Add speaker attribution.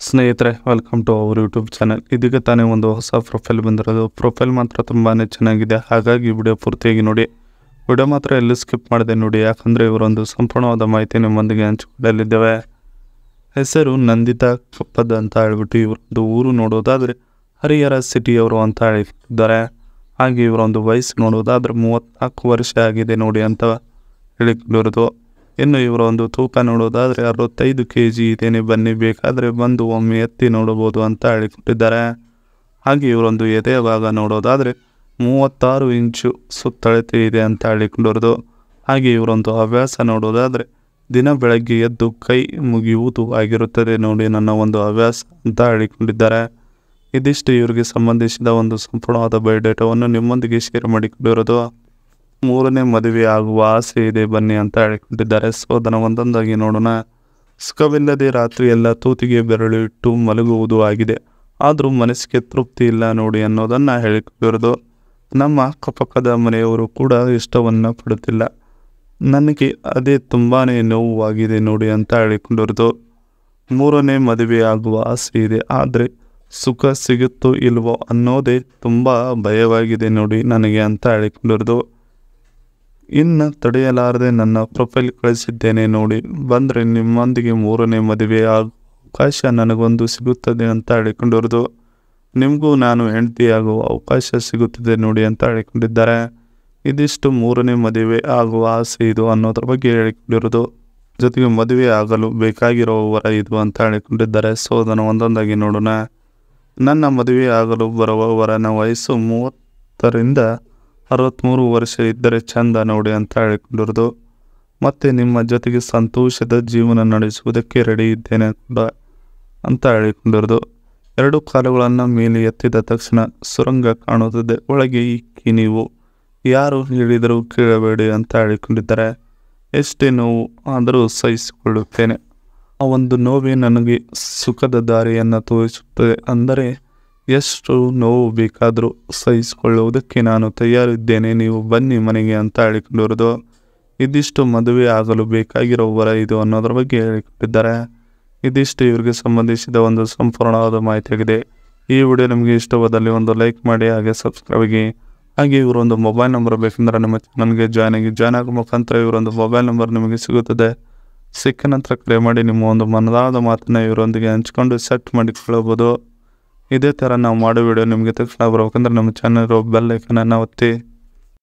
Speaker 1: ಸ್ನೇಹಿತರೆ, welcome to our YouTube channel. ಇದೀಗ ತಾನೇ ಒಂದು ಹೊಸ ಪ್ರೊಫೈಲ್ ಬಂದಿರೋದು. ಪ್ರೊಫೈಲ್ ಮಾತ್ರ ತುಂಬಾ ಚೆನ್ನಾಗಿದೆ, ಹಾಗಾಗಿ ವಿಡಿಯೋ ಪೂರ್ತಿಯಾಗಿ ನೋಡಿ. ವಿಡಿಯೋ ಮಾತ್ರ ಎಲ್ಲೂ ಸ್ಕಿಪ್ ಮಾಡಿದೆ ನೋಡಿ, ಯಾಕಂದರೆ ಇವರೊಂದು ಸಂಪೂರ್ಣವಾದ ಮಾಹಿತಿ ನಿಮ್ಮೊಂದಿಗೆ ಹಂಚಿಕೊಳ್ಳಲಿದ್ದೇವೆ. ಹೆಸರು ನಂದಿತಾ ಕಪ್ಪದ್ ಅಂತ ಹೇಳ್ಬಿಟ್ಟು ಇವರೊಂದು ಊರು ನೋಡೋದಾದರೆ ಹರಿಹರ ಸಿಟಿಯವರು ಅಂತ ಹೇಳಿದ್ದಾರೆ. ಹಾಗೆ ಇವರೊಂದು ವಯಸ್ಸು ನೋಡೋದಾದರೆ 34 ವರ್ಷ ಆಗಿದೆ ನೋಡಿ ಅಂತ ಹೇಳಿಕೊಂಡಿರೋದು. ಇನ್ನು ಇವರ ಒಂದು ತೂಕ ನೋಡೋದಾದರೆ 65 kg ಇದೇನೆ, ಬನ್ನಿ ಬೇಕಾದರೆ ಬಂದು ಒಮ್ಮೆ ಎತ್ತಿ ನೋಡಬಹುದು ಅಂತ ಹೇಳಿಕೊಟ್ಟಿದ್ದಾರೆ. ಹಾಗೆ ಇವರೊಂದು ಎದೆಯ ಭಾಗ ನೋಡೋದಾದರೆ 36 ಇಂಚು ಸುತ್ತಳತೆ ಇದೆ ಅಂತ ಹೇಳಿಕೊಂಡಿರೋದು. ಹಾಗೆ ಇವರೊಂದು ಹವ್ಯಾಸ ನೋಡೋದಾದರೆ ದಿನ ಬೆಳಗ್ಗೆ ಎದ್ದು ಕೈ ಮುಗಿಯುವುದು ಆಗಿರುತ್ತದೆ ನೋಡಿ ನನ್ನ ಒಂದು ಹವ್ಯಾಸ ಅಂತ ಹೇಳಿಕೊಂಡಿದ್ದಾರೆ. ಇದಿಷ್ಟು ಇವರಿಗೆ ಸಂಬಂಧಿಸಿದ ಒಂದು ಸಂಪೂರ್ಣವಾದ ಬಯೋಡೇಟಾವನ್ನು ನಿಮ್ಮೊಂದಿಗೆ ಶೇರ್ ಮಾಡಿಕೊಂಡಿರೋದು. 3ನೇ ಮದುವೆ ಆಗುವ ಆಸೆ ಇದೆ ಬನ್ನಿ ಅಂತ ಹೇಳಿಕೊಂಡಿದ್ದಾರೆ. ಸೋದನ ಒಂದೊಂದಾಗಿ ನೋಡೋಣ. ಸುಖವಿಲ್ಲದೆ ರಾತ್ರಿ ಎಲ್ಲ ತೂತಿಗೆ ಬೆರಳು ಇಟ್ಟು ಮಲಗುವುದು ಆಗಿದೆ, ಆದರೂ ಮನಸ್ಸಿಗೆ ತೃಪ್ತಿ ಇಲ್ಲ ನೋಡಿ ಅನ್ನೋದನ್ನು ಹೇಳಿಕೊಂಡಿರೋದು. ನಮ್ಮ ಅಕ್ಕಪಕ್ಕದ ಮನೆಯವರು ಕೂಡ ಇಷ್ಟವನ್ನು ಪಡುತ್ತಿಲ್ಲ, ನನಗೆ ಅದೇ ತುಂಬಾ ನೋವಾಗಿದೆ ನೋಡಿ ಅಂತ ಹೇಳಿಕೊಂಡಿರೋದು. 3ನೇ ಮದುವೆ ಆಗುವ ಆಸೆ ಇದೆ, ಆದರೆ ಸುಖ ಸಿಗುತ್ತೋ ಇಲ್ವೋ ಅನ್ನೋದೇ ತುಂಬ ಭಯವಾಗಿದೆ ನೋಡಿ ನನಗೆ ಅಂತ ಹೇಳಿಕೊಂಡಿರೋದು. ಇನ್ನು ತಡೆಯಲಾರದೆ ನನ್ನ ಪ್ರೊಫೈಲ್ ಕಳಿಸಿದ್ದೇನೆ ನೋಡಿ, ಬಂದರೆ ನಿಮ್ಮೊಂದಿಗೆ 3ನೇ ಮದುವೆ ಅವಕಾಶ ನನಗೊಂದು ಸಿಗುತ್ತದೆ ಅಂತ ಹೇಳಿಕೊಂಡಿರೋದು. ನಿಮಗೂ ನಾನು ಹೆಂಡತಿ ಆಗುವ ಅವಕಾಶ ಸಿಗುತ್ತದೆ ನೋಡಿ ಅಂತ ಹೇಳಿಕೊಂಡಿದ್ದಾರೆ. ಇದಿಷ್ಟು 3ನೇ ಮದುವೆ ಆಗುವ ಆಸೆ ಇದು ಅನ್ನೋದ್ರ ಬಗ್ಗೆ ಹೇಳಿಕೊಂಡಿರೋದು. ಜೊತೆಗೆ ಮದುವೆ ಆಗಲು ಬೇಕಾಗಿರೋ ವರ ಇದು ಅಂತ ಹೇಳಿಕೊಂಡಿದ್ದಾರೆ. ಸೋದನ ಒಂದೊಂದಾಗಿ ನೋಡೋಣ. ನನ್ನ ಮದುವೆ ಆಗಲು ಬರುವ ವರನ ವಯಸ್ಸು 30ರಿಂದ 63 ವರ್ಷ ಇದ್ದರೆ ಚಂದ ನೋಡಿ ಅಂತ ಹೇಳಿಕೊಂಡಿರೋದು. ಮತ್ತು ನಿಮ್ಮ ಜೊತೆಗೆ ಸಂತೋಷದ ಜೀವನ ನಡೆಸುವುದಕ್ಕೆ ರೆಡಿ ಇದ್ದೇನೆ ಕೂಡ ಅಂತ ಹೇಳಿಕೊಂಡಿರೋದು. 2 ಕಾಲುಗಳನ್ನು ಮೇಲೆ ಎತ್ತಿದ ತಕ್ಷಣ ಸುರಂಗ ಕಾಣುತ್ತದೆ, ಒಳಗೆ ಇಕ್ಕಿ ನೀವು ಯಾರು ಹೇಳಿದರೂ ಕೇಳಬೇಡಿ ಅಂತ ಹೇಳಿಕೊಂಡಿದ್ದಾರೆ. ಎಷ್ಟೇ ನೋವು ಆದರೂ ಸಹಿಸಿಕೊಳ್ಳುತ್ತೇನೆ, ಆ ಒಂದು ನೋವೇ ನನಗೆ ಸುಖದ ದಾರಿಯನ್ನು ತೋರಿಸುತ್ತದೆ. ಅಂದರೆ ಎಷ್ಟು ನೋವು ಬೇಕಾದರೂ ಸಹಿಸಿಕೊಳ್ಳುವುದಕ್ಕೆ ನಾನು ತಯಾರಿದ್ದೇನೆ, ನೀವು ಬನ್ನಿ ಮನೆಗೆ ಅಂತ ಹೇಳಿಕೊಂಡಿರೋದು. ಇದಿಷ್ಟು ಮದುವೆ ಆಗಲು ಬೇಕಾಗಿರೋ ವರ ಇದು ಅನ್ನೋದ್ರ ಬಗ್ಗೆ ಹೇಳಿಕೊಂಡಿದ್ದಾರೆ. ಇದಿಷ್ಟು ಇವರಿಗೆ ಸಂಬಂಧಿಸಿದ ಒಂದು ಸಂಪೂರ್ಣವಾದ ಮಾಹಿತಿಯಾಗಿದೆ. ಈ ವಿಡಿಯೋ ನಿಮಗೆ ಇಷ್ಟವಾದಲ್ಲಿ ಒಂದು ಲೈಕ್ ಮಾಡಿ, ಹಾಗೆ ಸಬ್ಸ್ಕ್ರೈಬ್ ಆಗಿ. ಹಾಗೆ ಇವರೊಂದು ಮೊಬೈಲ್ ನಂಬರ್ ಬೇಕೆಂದರೆ ನಮ್ಮ ಚಾನಲ್ಗೆ ಜಾಯ್ನ್ ಆಗೋ ಮುಖಾಂತರ ಇವರೊಂದು ಮೊಬೈಲ್ ನಂಬರ್ ನಿಮಗೆ ಸಿಗುತ್ತದೆ. ಸಿಕ್ಕ ನಂತರ ಕರೆ ಮಾಡಿ ನಿಮ್ಮ ಒಂದು ಮನದಾದ ಮಾತನ್ನು ಇವರೊಂದಿಗೆ ಹಂಚ್ಕೊಂಡು ಸೆಟ್ ಮಾಡಿಕೊಳ್ಳಬಹುದು. ಇದೇ ಥರ ನಾವು ಮಾಡೋ ವಿಡಿಯೋ ನಿಮಗೆ ತಕ್ಷಣ ಬರಬೇಕಂದ್ರೆ ನಮ್ಮ ಚಾನಲ್ ಬೆಲ್ ಐಕನನ್ನು ಒತ್ತಿ.